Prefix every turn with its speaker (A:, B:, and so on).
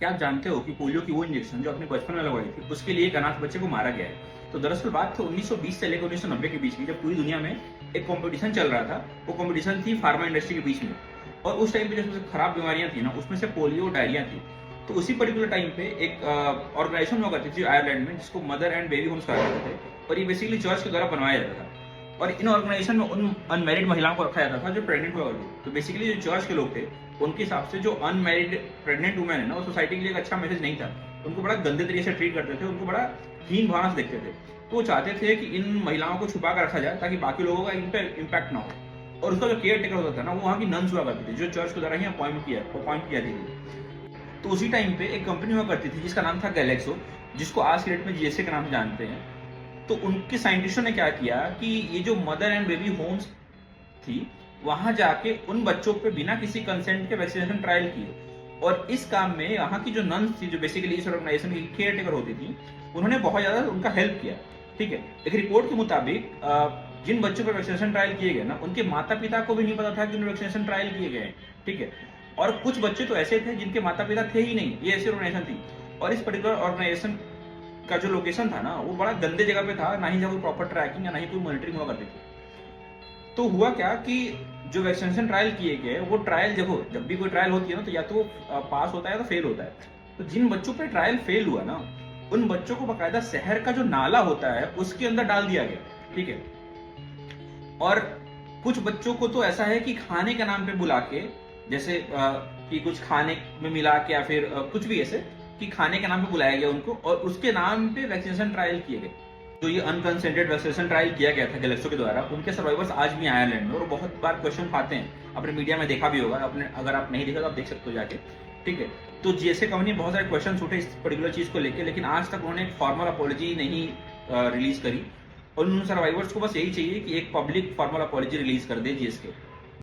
A: क्या आप जानते हो कि पोलियो की वो इंजेक्शन जो अपने बचपन में लगवाई थी, उसके लिए एक अनाथ बच्चे को मारा गया है? तो दरअसल बात थी 1920 से लेकर 1990 के बीच की, जब पूरी दुनिया में एक कंपटीशन चल रहा था। वो कंपटीशन थी फार्मा इंडस्ट्री के बीच में, और उस टाइम पे जो सबसे खराब बीमारियां थी ना, उसमें से पोलियो और डायरिया थी। तो उसी पर्टिकुलर टाइम पे एक ऑर्गेनाइजेशन हुआ करती थी आयरलैंड में, जिसको मदर एंड बेबी होम्स कहा करते थे, और ये बेसिकली चर्च के द्वारा बनवाया जाता था। और इन ऑर्गेनाइजेशन में उन अनमैरिड महिलाओं को रखा जाता था जो प्रेग्नेंट हुआ करती। तो बेसिकली जो चर्च के लोग थे, उनके हिसाब से जो अनमैरिड प्रेग्नेंट वुमेन है ना, वो सोसाइटी के लिए एक अच्छा मैसेज नहीं था। उनको बड़ा गंदे तरीके से ट्रीट करते थे, उनको बड़ा हीन भावना से देखते थे। तो वो चाहते थे कि इन महिलाओं को छुपा कर रखा जाए ताकि बाकी लोगों का इन पर इम्पैक्ट ना हो। और उसका जो केयर टेकर होता था ना, वो वहाँ की नन्स हुआ करती थी, जो चर्च के द्वारा ही अपॉइंट किया थी। तो उसी टाइम पे एक कंपनी हुआ करती थी जिसका नाम था गैलेक्सो, जिसको आज के डेट में जीएसए के नाम से जानते हैं। तो उनके साइंटिस्टों ने क्या किया कि ये जो मदर एंड बेबी होम्स थी, वहां जाके उन बच्चों पे बिना किसी कंसेंट के वैक्सीनेशन ट्रायल किए। और इस काम में यहाँ की जो नन्स थी, जो बेसिकली इस ऑर्गेनाइजेशन की केयर टेकर होती थी, उन्होंने बहुत ज्यादा उनका हेल्प किया। ठीक है, एक रिपोर्ट के मुताबिक जिन बच्चों पर वैक्सीनेशन ट्रायल किए गए ना, उनके माता पिता को भी नहीं पता था कि उन्हें वैक्सीनेशन ट्रायल किए गए। ठीक है, और कुछ बच्चे तो ऐसे थे जिनके माता पिता थे ही नहीं। ये ऐसी ऑर्गेनाइजेशन थी, और इस पर्टिकुलर ऑर्गेनाइजेशन का जो लोकेशन था ना, वो बड़ा गंदे जगह पे था, ना ही कोई प्रॉपर ट्रैकिंग या ना ही कोई मॉनिटरिंग हुआ करती थी। तो हुआ क्या कि जो वैक्सीनेशन ट्रायल किए गए, वो ट्रायल देखो, जब भी कोई ट्रायल होती है ना, तो या तो पास होता है या तो फेल होता है। तो जिन बच्चों पे ट्रायल फेल हुआ ना, उन बच्चों को बकायदा शहर का जो नाला होता है उसके अंदर डाल दिया गया। ठीक है, और कुछ बच्चों को तो ऐसा है कि खाने के नाम पे बुला के, जैसे कि कुछ खाने में मिला के या फिर कुछ भी ऐसे कि खाने के नाम पे बुलाया गया उनको, और उसके नाम पे वैक्सीनेशन ट्रायल किए गए। जो ये अनकंसेंटेड वैक्सीनेशन ट्रायल किया गया था गैलेक्सो के द्वारा, उनके सर्वाइवर्स आज भी आयरलैंड में, और बहुत बार क्वेश्चन आते हैं, आपने मीडिया में देखा भी होगा, आपने अगर आप नहीं देखा तो आप देख सकते हो जाके। ठीक है, तो जीएसए कंपनी बहुत सारे क्वेश्चन उठे इस पर्टिकुलर चीज को लेकर, लेकिन आज तक उन्होंने एक फॉर्मल अपॉलॉजी नहीं रिलीज करी। और उन सर्वाइवर्स को बस यही चाहिए कि एक पब्लिक फॉर्मल अपॉलॉजी रिलीज कर दे जीएसके।